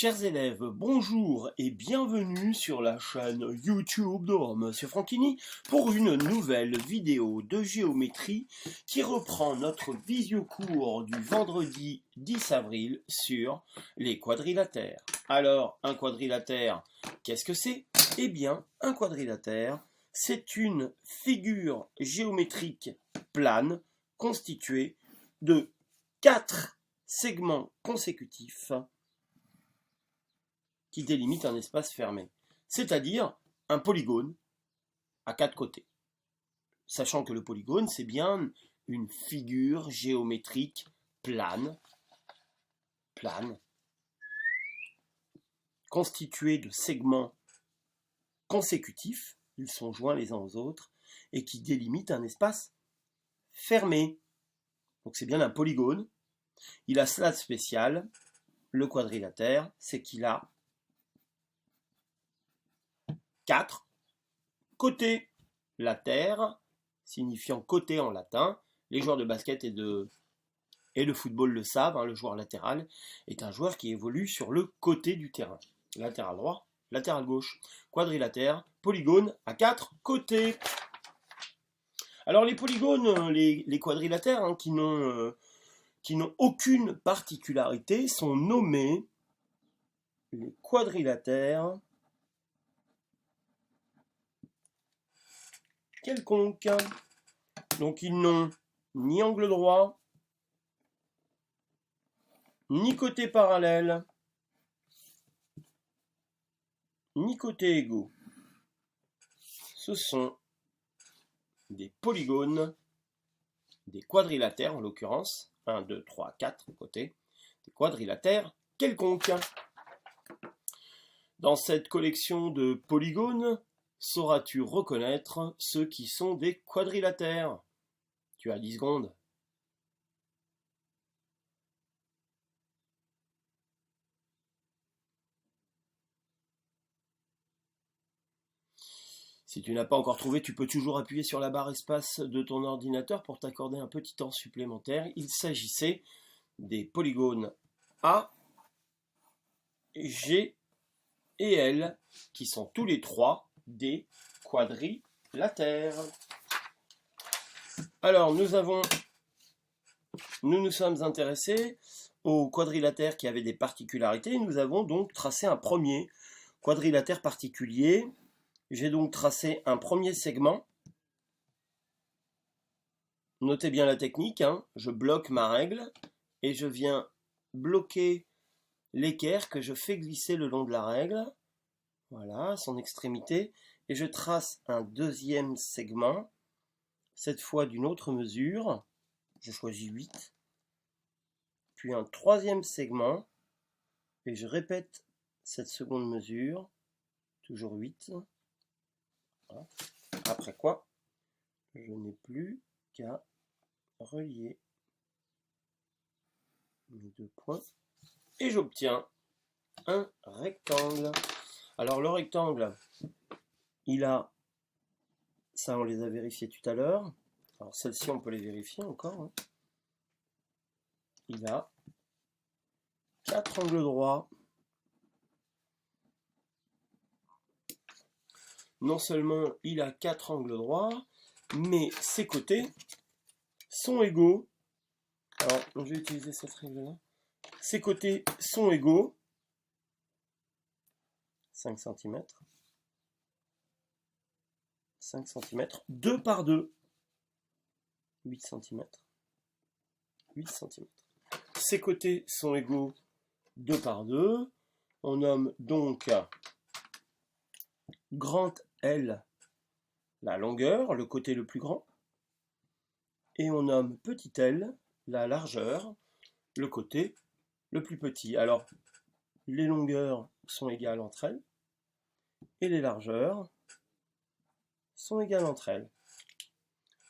Chers élèves, bonjour et bienvenue sur la chaîne YouTube de Monsieur Franchini pour une nouvelle vidéo de géométrie qui reprend notre visiocours du vendredi 10 avril sur les quadrilatères. Alors, un quadrilatère, qu'est-ce que c'est? Eh bien, un quadrilatère, c'est une figure géométrique plane constituée de 4 segments consécutifs qui délimite un espace fermé, c'est-à-dire un polygone à 4 côtés. Sachant que le polygone, c'est bien une figure géométrique plane, constituée de segments consécutifs, ils sont joints les uns aux autres, et qui délimitent un espace fermé. Donc c'est bien un polygone. Il a cela de spécial, le quadrilatère, c'est qu'il a 4 côtés. Later, signifiant côté en latin. Les joueurs de basket et de football le savent, hein, le joueur latéral est un joueur qui évolue sur le côté du terrain. Latéral droit, latéral gauche. Quadrilatère, polygone à 4 côtés. Alors les polygones, les quadrilatères hein, qui n'ont aucune particularité sont nommés les quadrilatères quelconques. Donc ils n'ont ni angle droit, ni côté parallèle, ni côté égaux. Ce sont des polygones, des quadrilatères en l'occurrence, 1, 2, 3, 4 côtés, des quadrilatères quelconques. Dans cette collection de polygones, sauras-tu reconnaître ceux qui sont des quadrilatères? Tu as 10 secondes. Si tu n'as pas encore trouvé, tu peux toujours appuyer sur la barre espace de ton ordinateur pour t'accorder un petit temps supplémentaire. Il s'agissait des polygones A, G et L, qui sont tous les trois des quadrilatères. Alors, nous nous sommes intéressés aux quadrilatères qui avaient des particularités. Nous avons donc tracé un premier quadrilatère particulier. J'ai donc tracé un premier segment. Notez bien la technique, hein. Je bloque ma règle et je viens bloquer l'équerre que je fais glisser le long de la règle. Voilà, son extrémité. Et je trace un deuxième segment, cette fois d'une autre mesure. Je choisis 8. Puis un troisième segment. Et je répète cette seconde mesure. Toujours 8. Voilà. Après quoi, je n'ai plus qu'à relier mes deux points. Et j'obtiens un rectangle. Alors le rectangle, il a, ça on les a vérifiés tout à l'heure. Alors celles-ci on peut les vérifier encore. Hein. Il a 4 angles droits. Non seulement il a 4 angles droits, mais ses côtés sont égaux. Alors je vais utiliser cette règle-là. Ses côtés sont égaux. 5 cm. 5 cm. 2 par 2. 8 cm. 8 cm. Ses côtés sont égaux 2 par 2. On nomme donc grand L la longueur, le côté le plus grand. Et on nomme petit l la largeur, le côté le plus petit. Alors, les longueurs sont égales entre elles. Et les largeurs sont égales entre elles.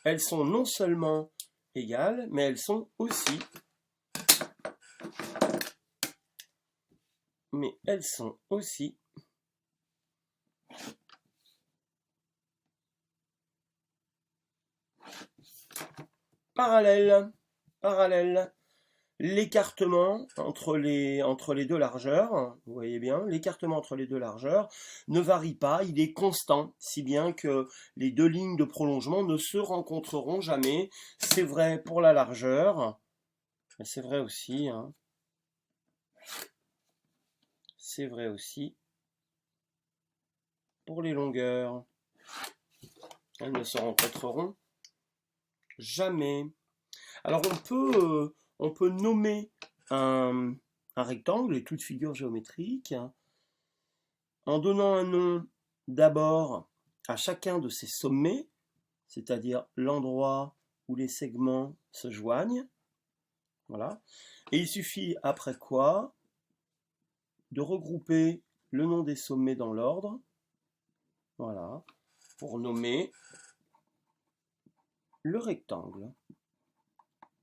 Elles sont non seulement égales, mais elles sont aussi parallèles. l'écartement entre les deux largeurs, vous voyez bien, l'écartement entre les deux largeurs ne varie pas, il est constant, si bien que les deux lignes de prolongement ne se rencontreront jamais. C'est vrai pour la largeur, mais c'est vrai aussi, hein, c'est vrai aussi pour les longueurs. Elles ne se rencontreront jamais. Alors on peut nommer un rectangle et toute figure géométrique en donnant un nom d'abord à chacun de ses sommets, c'est-à-dire l'endroit où les segments se joignent. Voilà. Et il suffit après quoi de regrouper le nom des sommets dans l'ordre. Voilà. Pour nommer le rectangle.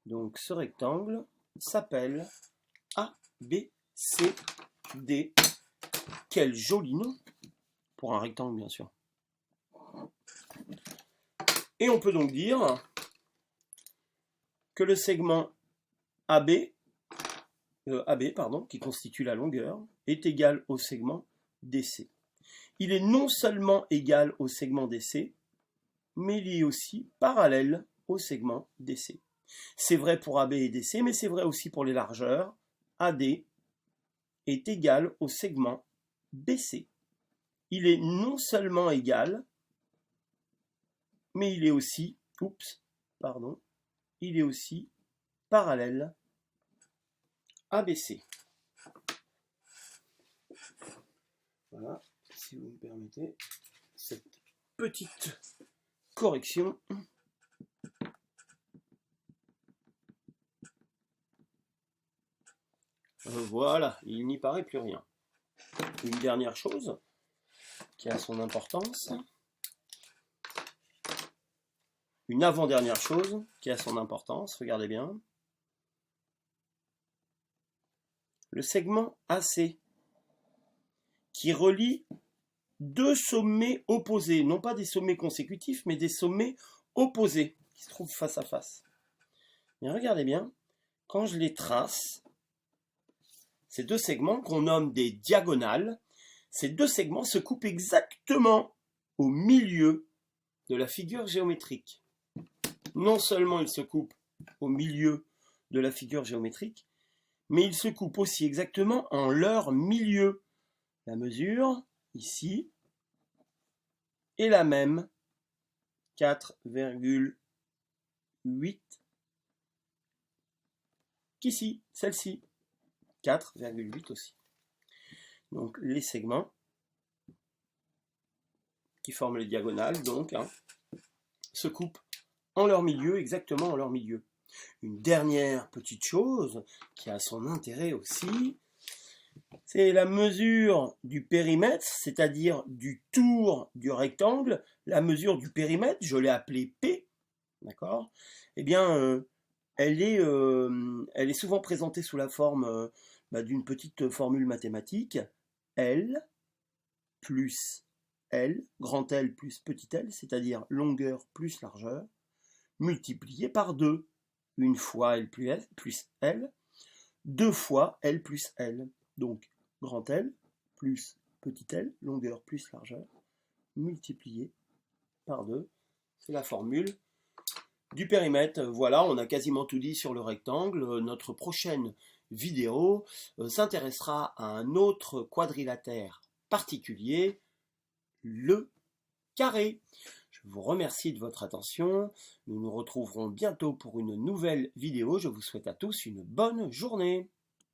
Donc ce rectangle s'appelle ABCD. Quel joli nom pour un rectangle, bien sûr. Et on peut donc dire que le segment AB, qui constitue la longueur, est égal au segment DC. Il est non seulement égal au segment DC, mais il est aussi parallèle au segment DC. C'est vrai pour AB et DC, mais c'est vrai aussi pour les largeurs. AD est égal au segment BC. Il est non seulement égal, mais il est aussi, il est aussi parallèle à BC. Voilà, si vous me permettez, cette petite correction. Voilà, il n'y paraît plus rien. Une dernière chose qui a son importance. Une avant-dernière chose qui a son importance, regardez bien. Le segment AC qui relie deux sommets opposés, non pas des sommets consécutifs, mais des sommets opposés qui se trouvent face à face. Et regardez bien, quand je les trace, ces deux segments qu'on nomme des diagonales, ces deux segments se coupent exactement au milieu de la figure géométrique. Non seulement ils se coupent au milieu de la figure géométrique, mais ils se coupent aussi exactement en leur milieu. La mesure, ici, est la même, 4,8 qu'ici, celle-ci, 4,8 aussi. Donc les segments qui forment les diagonales, donc, se coupent en leur milieu, exactement en leur milieu. Une dernière petite chose qui a son intérêt aussi, c'est la mesure du périmètre, c'est-à-dire du tour du rectangle. La mesure du périmètre, je l'ai appelée P, d'accord? Eh bien, elle est souvent présentée sous la forme d'une petite formule mathématique, L plus L, grand L plus petit l, c'est-à-dire longueur plus largeur, multiplié par 2. Une fois L plus L, deux fois L plus L. Donc, grand L plus petit l, longueur plus largeur, multiplié par 2. C'est la formule du périmètre. Voilà, on a quasiment tout dit sur le rectangle. Notre prochaine vidéo s'intéressera à un autre quadrilatère particulier, le carré. Je vous remercie de votre attention. Nous nous retrouverons bientôt pour une nouvelle vidéo. Je vous souhaite à tous une bonne journée.